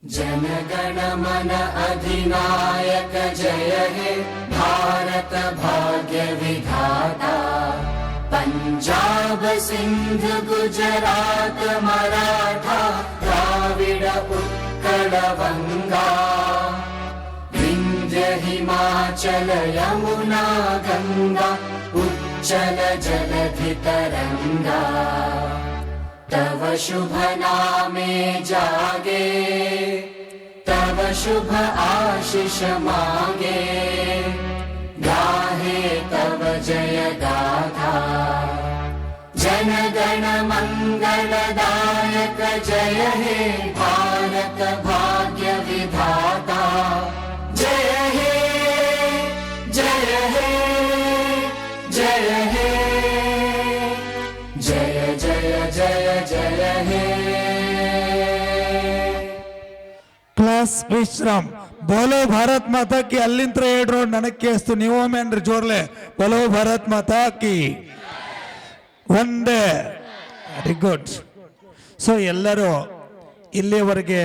जनगण मन अधिनायक जय हे भारत भाग्य विधाता। पंजाब सिंध गुजरात मराठा द्राविड उत्कल वंगा। विंध्य हिमाचल यमुना गंगा उच्चल जलधि तरंगा। तव शुभ नामे जागे तव शुभ आशीष मांगे। गाहे तव जय गाथा जन गण मंगलदायक जय हे भारत भाग्य विधाता। जय हे जय हे जय हे जय जय जय जय हे। क्लास विश्राम। बोलो भारत माता की। अಲ್ಲಿಂದ 2 ರೌಂಡ್ ನನಗೆ ಕೇಸ್ತು ನೀವು ಮೇನ್ರಿ ಜೋರ್ಲೆ बोलो भारत माता की ಒಂದೇ ವೆರಿ ಗುಡ್। ಸೊ ಎಲ್ಲರೂ ಇಲ್ಲಿವರೆಗೆ